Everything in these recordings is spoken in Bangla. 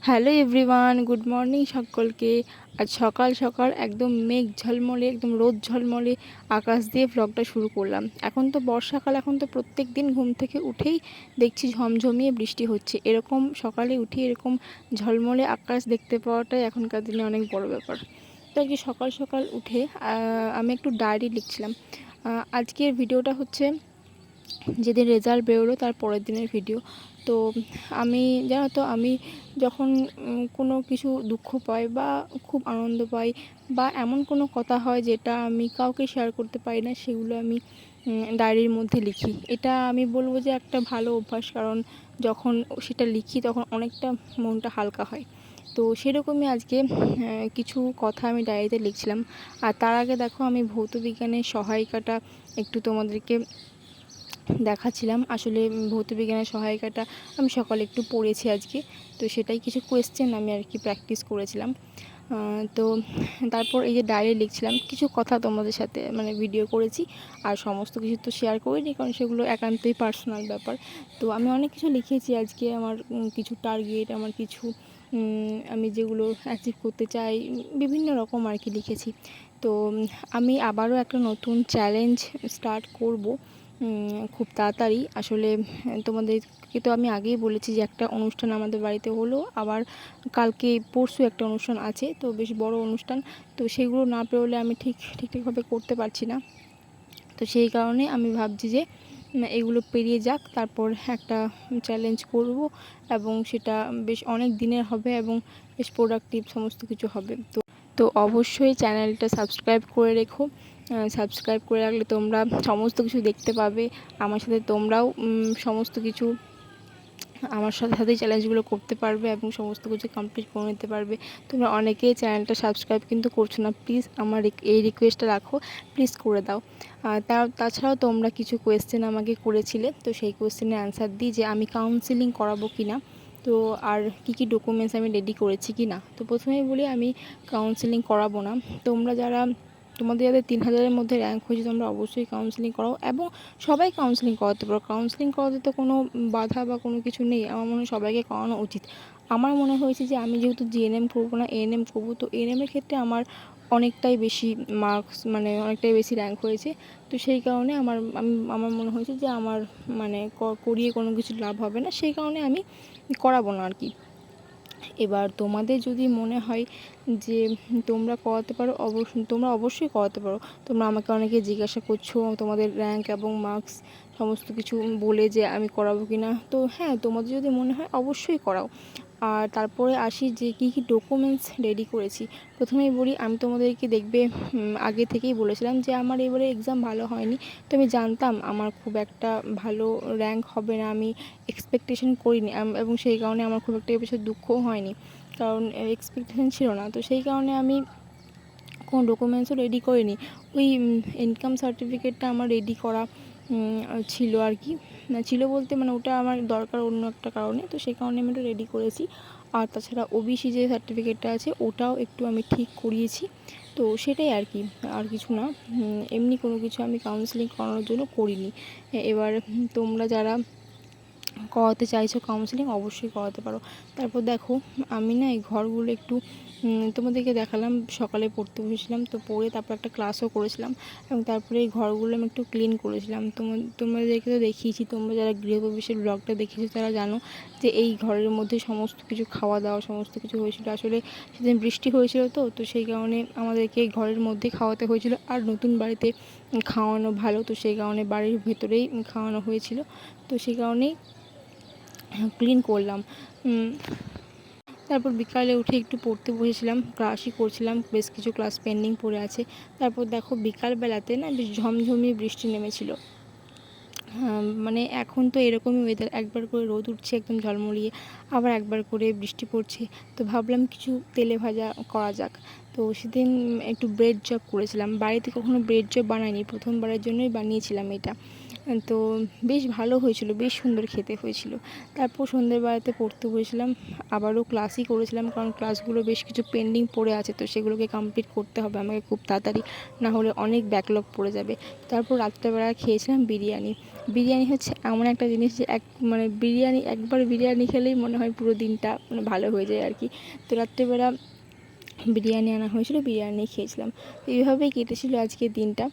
হ্যালো এভরিওয়ান, গুড মর্নিং সকলকে। আজ সকাল সকাল একদম মেঘ ঝলমলে, একদম রোদ ঝলমলে আকাশ দিয়ে ভ্লগটা শুরু করলাম। এখন তো বর্ষাকাল, এখন তো প্রত্যেক দিন ঘুম থেকে উঠেই দেখছি ঝমঝমিয়ে বৃষ্টি হচ্ছে। এরকম সকালে উঠে এরকম ঝলমলে আকাশ দেখতে পাওয়াটাই এখনকার দিনে অনেক বড় ব্যাপার। তো আর কি সকাল সকাল উঠে আমি একটু ডায়েরি লিখছিলাম। আজকের ভিডিওটা হচ্ছে যেদিন রেজাল্ট বেরোলো তার পরের দিনের ভিডিও। তো আমি জানো তো, আমি যখন কোনো কিছু দুঃখ পাই বা খুব আনন্দ পাই বা এমন কোনো কথা হয় যেটা আমি কাউকে শেয়ার করতে পারি না, সেগুলো আমি ডায়েরির মধ্যে লিখি। এটা আমি বলবো যে একটা ভালো অভ্যাস, কারণ যখন সেটা লিখি তখন অনেকটা মনটা হালকা হয়। তো সেরকমই আজকে কিছু কথা আমি ডায়েরিতে লিখছিলাম। আর তার আগে দেখো, আমি ভৌতবিজ্ঞানের সহায়িকাটা একটু তোমাদেরকে দেখাচ্ছিলাম। আসলে ভৌতবিজ্ঞানের সহায়িকাটা আমি সকালে একটু পড়েছি আজকে, তো সেটাই কিছু কোয়েশ্চেন আমি আর কি প্র্যাকটিস করেছিলাম। তো তারপর এই যে ডায়েরি লিখছিলাম, কিছু কথা তোমাদের সাথে মানে ভিডিও করেছি, আর সমস্ত কিছু তো শেয়ার করিনি, কারণ সেগুলো একান্তই পার্সোনাল ব্যাপার। তো আমি অনেক কিছু লিখেছি আজকে, আমার কিছু টার্গেট, আমার কিছু আমি যেগুলো অ্যাচিভ করতে চাই, বিভিন্ন রকম আর কি লিখেছি। তো আমি আবারও একটা নতুন চ্যালেঞ্জ স্টার্ট করব খুব তাড়াতাড়ি। আসলে তোমাদেরকে তো আমি আগেই বলেছি যে একটা অনুষ্ঠান আমাদের বাড়িতে হলো, আবার কালকে পরশু একটা অনুষ্ঠান আছে, তো বেশ বড় অনুষ্ঠান। তো সেগুলো না পেরোলে আমি ঠিকঠাকভাবে করতে পারছি না। তো সেই কারণে আমি ভাবছি যে এগুলো পেরিয়ে যাক, তারপর একটা চ্যালেঞ্জ করব, এবং সেটা বেশ অনেক দিনের হবে এবং বেশ প্রোডাক্টিভ সমস্ত কিছু হবে। তো অবশ্যই চ্যানেলটা সাবস্ক্রাইব করে রেখো। সাবস্ক্রাইব করে রাখলে তোমরা সমস্ত কিছু দেখতে পাবে। আমার সাথে তোমরাও সমস্ত কিছু আমার সাথেই চ্যালেঞ্জগুলো করতে পারবে এবং সমস্ত কিছু কমপ্লিট করে নিতে পারবে। তোমরা অনেকেই চ্যানেলটা সাবস্ক্রাইব কিন্তু করছো না, প্লিজ আমার এই রিকোয়েস্টটা রাখো, প্লিজ করে দাও। তাছাড়াও তোমরা কিছু কোয়েশ্চেন আমাকে করেছিলে, তো সেই কোয়েশ্চেনের অ্যান্সার দিই যে আমি কাউন্সেলিং করাবো কি না, তো আর কি ডকুমেন্টস আমি রেডি করেছি কি না। তো প্রথমেই বলি, আমি কাউন্সেলিং করাবো না। তোমাদের যাদের 3000-এর মধ্যে র্যাঙ্ক হয়েছে, তোমরা অবশ্যই কাউন্সেলিং করাও, এবং সবাই কাউন্সেলিং করাতে পারো। কাউন্সেলিং করাতে তো কোনো বাধা বা কোনো কিছু নেই, আমার মনে হয় সবাইকে করানো উচিত। আমার মনে হয়েছে যে আমি যেহেতু জিএনএম করবো না, এএনএম করবো, তো এএনএমের ক্ষেত্রে আমার অনেকটাই বেশি মার্কস, মানে অনেকটাই বেশি র্যাঙ্ক হয়েছে। তো সেই কারণে আমার মনে হয়েছে যে আমার মানে করিয়ে কোনো কিছু লাভ হবে না, সেই কারণে আমি করাবো না আর কি। এবার তোমাদের যদি মনে হয় যে তোমরা করাতে পারো, তোমরা অবশ্যই করাতে পারো। তোমরা আমাকে অনেকে জিজ্ঞাসা করছো তোমাদের র্যাঙ্ক এবং মার্কস সমস্ত কিছু বলে যে আমি করাবো কি না। তো হ্যাঁ, তোমাদের যদি মনে হয় অবশ্যই করাও। আর তারপরে আসি যে কী ডকুমেন্টস রেডি করেছি। প্রথমেই বলি, আমি তোমাদেরকে দেখবে আগে থেকেই বলেছিলাম যে আমার এবারে এক্সাম ভালো হয়নি। তো আমি জানতাম আমার খুব একটা ভালো র্যাঙ্ক হবে না, আমি এক্সপেকটেশন করিনি, এবং সেই কারণে আমার খুব একটা এবছর দুঃখও হয়নি, কারণ এক্সপেকটেশন ছিল না। তো সেই কারণে আমি কোনো ডকুমেন্টসও রেডি করিনি। ওই ইনকাম সার্টিফিকেটটা আমার রেডি করা ছিল আর কি, ছিল বলতে মানে ওটা আমার দরকার অন্য একটা কারণে, তো সেই কারণে আমি ওটা রেডি করেছি। আর তাছাড়া ওবিসি যে সার্টিফিকেটটা আছে ওটাও একটু আমি ঠিক করিয়েছি। তো সেটাই আর কি, আর কিছু না। এমনি কোনো কিছু আমি কাউন্সেলিং করানোর জন্য করিনি। এবার তোমরা যারা করাতে চাইছো কাউন্সেলিং, অবশ্যই করাতে পারো। তারপর দেখো, আমি না এই ঘরগুলো একটু তোমাদেরকে দেখালাম, সকালে পড়তে বসেছিলাম, তো পড়ে তারপর একটা ক্লাসও করেছিলাম, এবং তারপরে এই ঘরগুলো আমি একটু ক্লিন করেছিলাম। তোমাদেরকে তো দেখিয়েছি, তোমরা যারা গৃহপ্রবেশের ব্লগটা দেখেছো তারা জানো যে এই ঘরের মধ্যে সমস্ত কিছু খাওয়া দাওয়া সমস্ত কিছু হয়েছিল। আসলে সেদিন বৃষ্টি হয়েছিল, তো সেই কারণে আমাদেরকে এই ঘরের মধ্যে খাওয়াতে হয়েছিল। আর নতুন বাড়িতে খাওয়ানো ভালো, তো সেই কারণে বাড়ির ভেতরেই খাওয়ানো হয়েছিল। তো সেই কারণেই ক্লিন করলাম। তারপর বিকালে উঠে একটু পড়তে বসেছিলাম, ক্লাসই করছিলাম, বেশ কিছু ক্লাস পেন্ডিং পড়ে আছে। তারপর দেখো বিকালবেলাতে না বেশ ঝমঝমিয়ে বৃষ্টি নেমেছিল। মানে এখন তো এরকমই ওয়েদার, একবার করে রোদ উঠছে একদম ঝলমলিয়ে, আবার একবার করে বৃষ্টি পড়ছে। তো ভাবলাম কিছু তেলে ভাজা করা যাক। তো সেদিন একটু ব্রেড চপ করেছিলাম, বাড়িতে কখনো ব্রেড চপ বানাইনি, প্রথমবারের জন্যই বানিয়েছিলাম এটা। তো বেশ ভালো হয়েছিল, বেশ সুন্দর খেতে হয়েছিল। তারপর সন্ধ্যেবেলাতে পড়তে বসেছিলাম, আবারও ক্লাসই করেছিলাম, কারণ ক্লাসগুলো বেশ কিছু পেন্ডিং পড়ে আছে, তো সেগুলোকে কমপ্লিট করতে হবে আমাকে খুব তাড়াতাড়ি, না হলে অনেক ব্যাকলগ পড়ে যাবে। তারপর রাত্রেবেলা খেয়েছিলাম বিরিয়ানি। বিরিয়ানি হচ্ছে এমন একটা জিনিস যে বিরিয়ানি একবার বিরিয়ানি খেলেই মনে হয় পুরো দিনটা ভালো হয়ে যায় আর কি। তো রাত্রেবেলা বিরিয়ানি আনা হয়েছিল, বিরিয়ানি খেয়েছিলাম। তো এইভাবেই কেটেছিল আজকের দিনটা।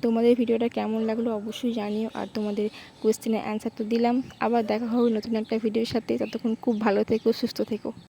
তোমাদের ভিডিওটা কেমন লাগলো অবশ্যই জানিও, আর তোমাদের কোয়েশ্চেনের অ্যান্সার তো দিলাম। আবার দেখা হবে নতুন একটা ভিডিওর সাথে, ততক্ষণ খুব ভালো থেকো, সুস্থ থেকো।